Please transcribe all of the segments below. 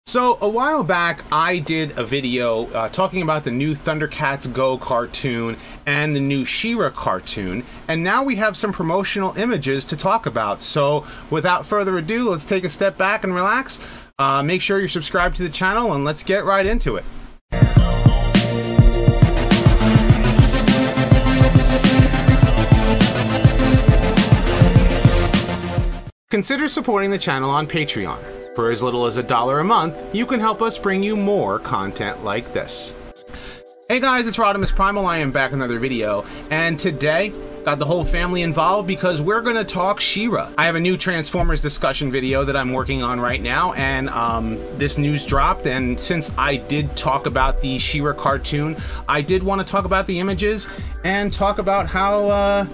So a while back, I did a video talking about the new Thundercats Go cartoon and the new She-Ra cartoon, and now we have some promotional images to talk about. So without further ado, let's take a step back and relax. Make sure you're subscribed to the channel, and let's get right into it. Consider supporting the channel on Patreon. For as little as $1 a month, you can help us bring you more content like this. Hey guys, it's Rodimus Primal. I am back with another video, and today got the whole family involved because we're gonna talk She-Ra. I have a new Transformers discussion video that I'm working on right now, and this news dropped, and since I did talk about the She-Ra cartoon, I did want to talk about the images and talk about how,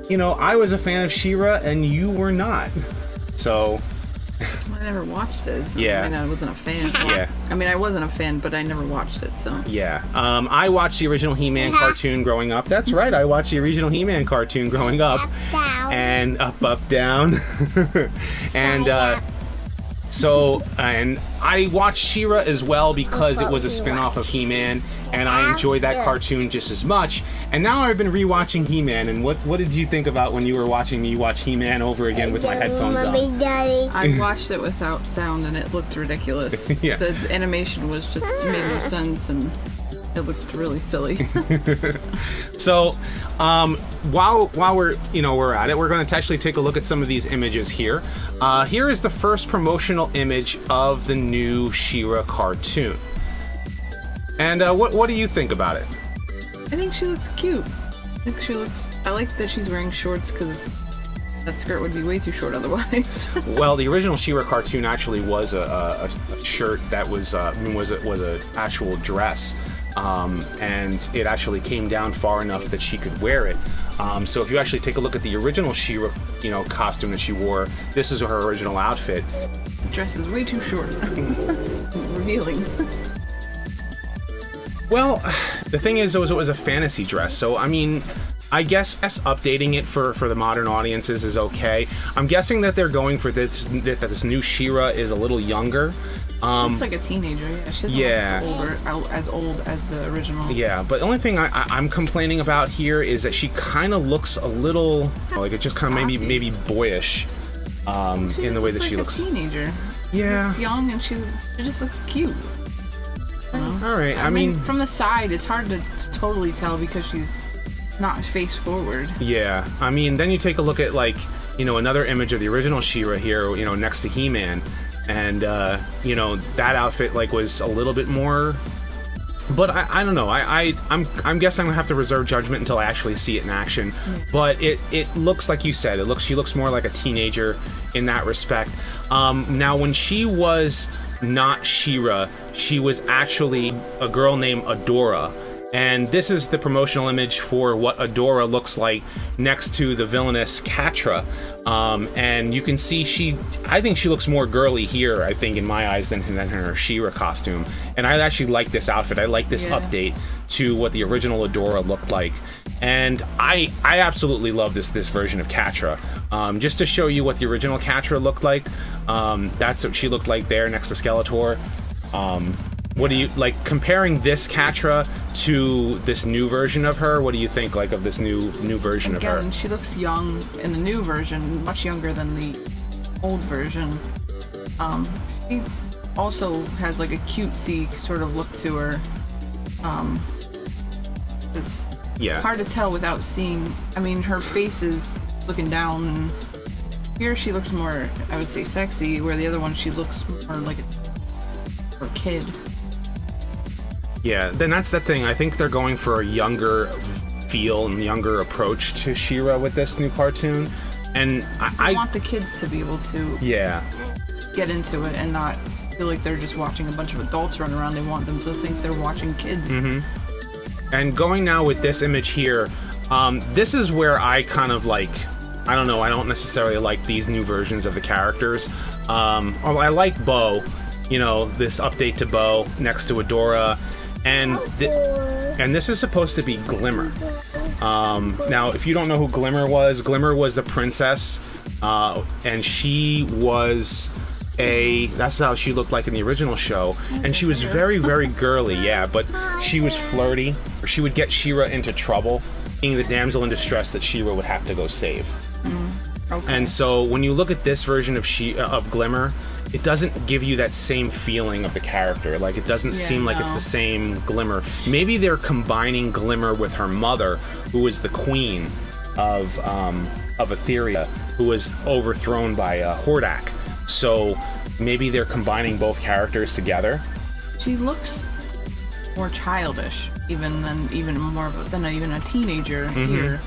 you know, I was a fan of She-Ra and you were not. So I never watched it. So yeah. I mean, I wasn't a fan. Yeah. I mean, I wasn't a fan, but I never watched it, so. Yeah. I watched the original He-Man cartoon growing up. That's right. I watched the original He-Man cartoon growing up. Up, down. And up, down. And, and I watched She-Ra as well because it was a spin-off of He-Man, and I enjoyed that cartoon just as much. And now I've been rewatching He-Man, and what did you think about when you were watching me watch He-Man over again with my headphones on? I watched it without sound, and it looked ridiculous. Yeah. The animation was just made no sense, and it looked really silly. So, while we're at it, we're going to actually take a look at some of these images here. Here is the first promotional image of the new She-Ra cartoon. And what do you think about it? I think she looks cute. I like that she's wearing shorts because that skirt would be way too short otherwise. Well, the original She-Ra cartoon actually was a shirt that was a actual dress. And it actually came down far enough that she could wear it. So if you actually take a look at the original She-Ra, costume that she wore, this is her original outfit. The dress is way too short. Revealing. Well, the thing is, it was a fantasy dress, so I mean, I guess updating it for the modern audiences is okay. I'm guessing that they're going for this new She-Ra is a little younger. Looks like a teenager. Yeah, she doesn't look as old as the original. Yeah, but the only thing I'm complaining about here is that she kind of looks a little like it just kind of maybe boyish in the way that she looks. A teenager. Yeah. She looks young, and she just looks cute. All right. I mean, from the side, it's hard to totally tell because she's not face forward. Yeah. I mean, then you take a look at another image of the original She-Ra here, next to He-Man. And that outfit was a little bit more, but I don't know. I'm guessing I'm gonna have to reserve judgment until I actually see it in action. But it looks like you said. She looks more like a teenager in that respect. Now when she was not She-Ra, she was actually a girl named Adora. And this is the promotional image for what Adora looks like next to the villainous Catra. And you can see I think she looks more girly here, I think, in my eyes, than her She-Ra costume. And I actually like this outfit. I like this update to what the original Adora looked like. And I absolutely love this version of Catra. Just to show you what the original Catra looked like, that's what she looked like there next to Skeletor. What do you like comparing this Catra to this new version of her? What do you think of this new version of her? Again, she looks young in the new version, much younger than the old version. She also has a cutesy sort of look to her. It's hard to tell without seeing. I mean, her face is looking down, and here she looks more, I would say, sexy, where the other one she looks more like a kid. Yeah, then that's the thing. I think they're going for a younger feel and younger approach to She-Ra with this new cartoon. And I want the kids to be able to get into it and not feel like they're just watching a bunch of adults run around. They want them to think they're watching kids. And going now with this image here, this is where I kind of I don't know, I don't necessarily like these new versions of the characters. I like Bo, this update to Bo next to Adora. And this is supposed to be Glimmer. Now, if you don't know who Glimmer was the princess, and she was that's how she looked like in the original show, and she was very, very girly, yeah, but she was flirty, or she would get She-Ra into trouble, being the damsel in distress that She-Ra would have to go save. Okay. And so when you look at this version of Glimmer, it doesn't give you that same feeling of the character. Like, it doesn't seem like it's the same Glimmer. Maybe they're combining Glimmer with her mother, who is the queen of Etheria, who was overthrown by Hordak. So maybe they're combining both characters together. She looks more childish, even more than even a teenager here.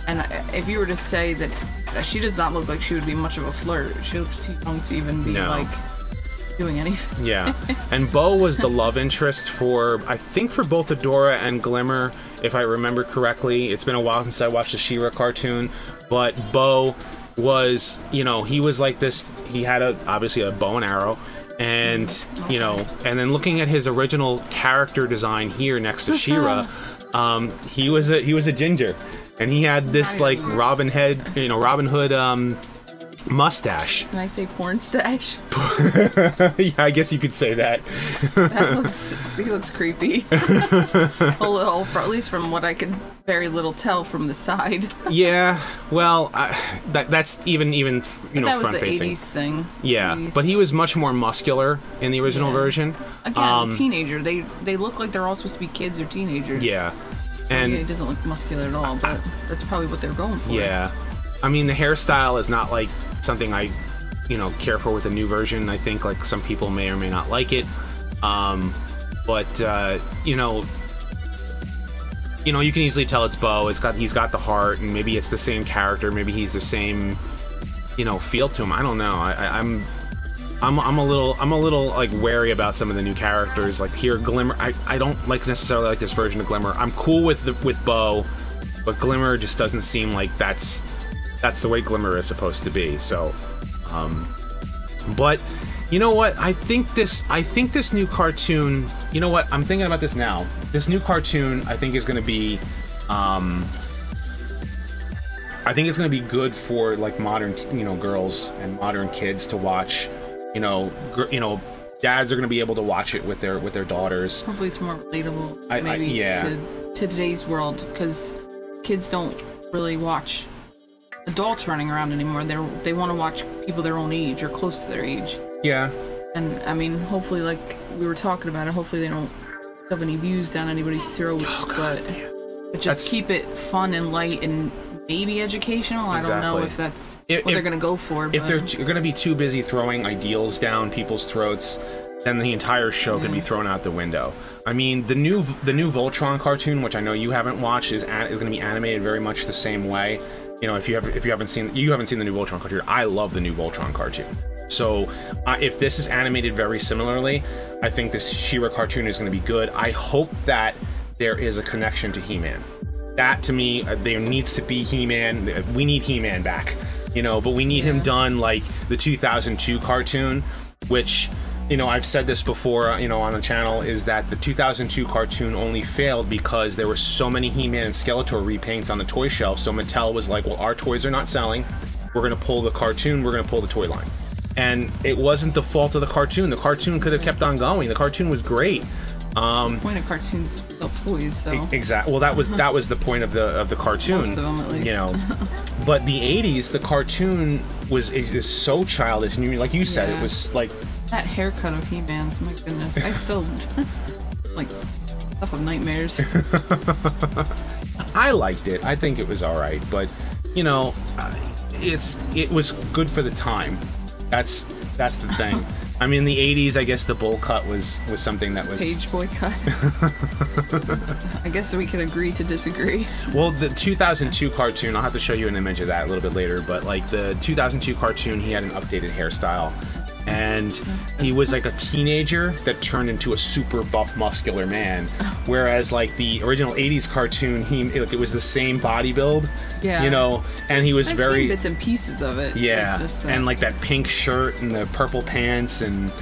And if you were to say that she does not look like she would be much of a flirt, she looks too young to even be like doing anything. Yeah, and Bo was the love interest for, I think, for both Adora and Glimmer, if I remember correctly. It's been a while since I watched the She-Ra cartoon, but Bo was, you know, he was like this. He had obviously a bow and arrow, and you know, and then looking at his original character design here next to She-Ra, he was a ginger, and he had this like Robin Hood mustache. Can I say porn stash? Yeah, I guess you could say that. He looks creepy. A little, at least from what I could very little tell from the side. Yeah, well, that's even you know, that front facing. Was the 80s thing. Yeah, 80s. But he was much more muscular in the original version. Again, teenager. They look like they're all supposed to be kids or teenagers. Yeah, and he doesn't look muscular at all, but that's probably what they're going for. Yeah, I mean, the hairstyle is not like something I, you know, care for with the new version. I think like some people may or may not like it, but you know, you can easily tell it's Bo. He's got the heart, and maybe it's the same character. Maybe he's the same, you know, feel to him. I don't know. I'm a little like wary about some of the new characters. Like here, Glimmer. I don't like necessarily like this version of Glimmer. I'm cool with Bo, but Glimmer just doesn't seem like that's the way Glimmer is supposed to be. So, but you know what? I think this new cartoon. You know what? I'm thinking about this now. This new cartoon, I think, is going to be. I think it's going to be good for like modern, you know, girls and modern kids to watch. You know, dads are going to be able to watch it with their daughters. Hopefully, it's more relatable. Maybe to today's world, because kids don't really watch adults running around anymore. They want to watch people their own age or close to their age. Yeah. And I mean, hopefully, like we were talking about it, hopefully they don't shove any views down anybody's throats, but just keep it fun and light and maybe educational. Exactly. I don't know if that's what they're going to go for. If they're going to be too busy throwing ideals down people's throats, then the entire show could be thrown out the window. I mean, the new Voltron cartoon, which I know you haven't watched, is going to be animated very much the same way. You know, if you haven't seen the new Voltron cartoon, I love the new Voltron cartoon. So if this is animated very similarly, I think this She-Ra cartoon is going to be good. I hope that there is a connection to He-Man. That, to me, there needs to be He-Man. We need He-Man back, you know, but we need him done like the 2002 cartoon, which, you know, I've said this before, you know, on the channel, is that the 2002 cartoon only failed because there were so many He-Man and Skeletor repaints on the toy shelf, so Mattel was like, well, our toys are not selling. We're going to pull the cartoon. We're going to pull the toy line. And it wasn't the fault of the cartoon. The cartoon could have kept on going. The cartoon was great. The point of cartoons is sell toys, so exactly. Well, that was the point of the cartoon. Most of them, at least. You know, but the '80s, the cartoon is so childish, and like you said, it was like that haircut of He-Man's. My goodness, I still like stuff of nightmares. I liked it. I think it was all right, but you know, it was good for the time. That's the thing. I mean, in the 80s, I guess the bowl cut was something that was... Page boy cut. I guess we can agree to disagree. Well, the 2002 cartoon, I'll have to show you an image of that a little bit later, but like the 2002 cartoon, he had an updated hairstyle. And he was like a teenager that turned into a super buff, muscular man. Whereas like the original 80s cartoon, it was the same body build. Yeah. You know, and he was I've very... seen bits and pieces of it. Yeah. Just and like that pink shirt and the purple pants and...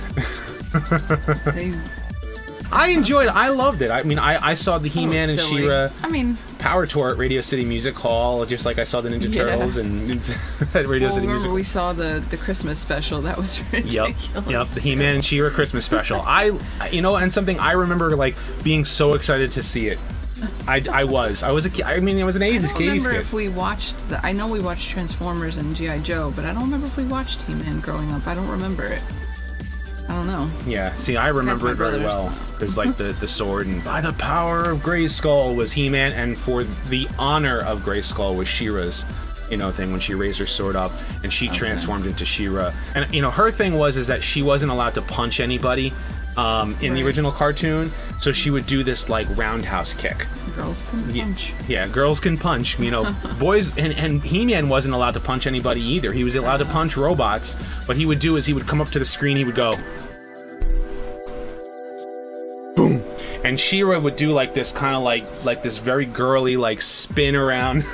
I enjoyed it. I loved it. I mean, I saw the He-Man and She-Ra. I mean, Power Tour at Radio City Music Hall, just like I saw the Ninja Turtles and at Radio City Music Hall. We saw the Christmas special. That was ridiculous. Yep, the He-Man and She-Ra Christmas special. And something I remember like being so excited to see it. I was a kid. I mean, it was an 80s kid. I don't remember if we watched I know we watched Transformers and G.I. Joe, but I don't remember if we watched He-Man growing up. I don't remember it. I don't know. Yeah, see, I remember it very well. Because, like, the sword and by the power of Grayskull was He-Man, and for the honor of Grayskull was She-Ra's, thing when she raised her sword up and she transformed into She-Ra. And, her thing is that she wasn't allowed to punch anybody in the original cartoon, so she would do this, like, roundhouse kick. Girls can punch. Yeah, girls can punch. Boys, and He-Man wasn't allowed to punch anybody either. He was allowed to punch robots. What he would do is he would come up to the screen, he would go, boom, and She-Ra would do like this kind of like this very girly like spin around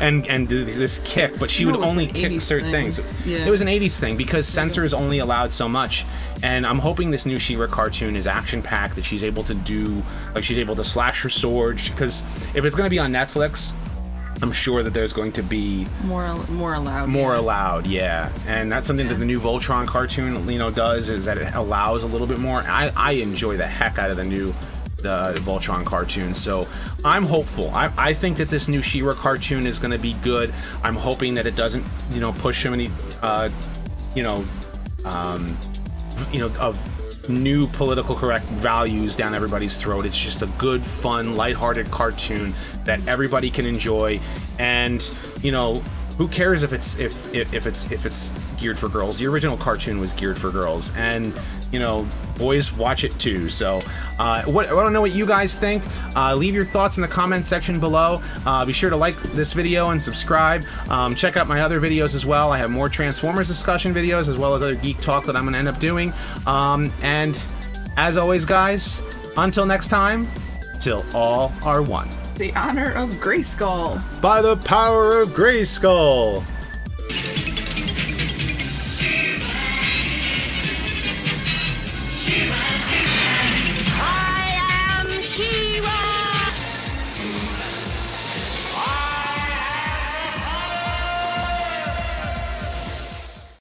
and do this kick, but she would only kick certain things. Yeah. It was an 80s thing because censors only allowed so much, and I'm hoping this new She-Ra cartoon is action-packed, that she's able to do, like, she's able to slash her sword, because if it's going to be on Netflix, I'm sure that there's going to be more allowed. More allowed, yeah. And that's something that the new Voltron cartoon, does, is that it allows a little bit more. I enjoy the heck out of the Voltron cartoon, so I'm hopeful. I think that this new She-Ra cartoon is going to be good. I'm hoping that it doesn't, push so many, of new political correct values down everybody's throat. It's just a good, fun, lighthearted cartoon that everybody can enjoy, and who cares if it's geared for girls? The original cartoon was geared for girls, and boys watch it too. So I want to know what you guys think. Leave your thoughts in the comment section below. Be sure to like this video and subscribe. Check out my other videos as well. I have more Transformers discussion videos as well as other geek talk that I'm going to end up doing. And as always, guys, until next time, till all are one. The honor of Grayskull. By the power of Grayskull.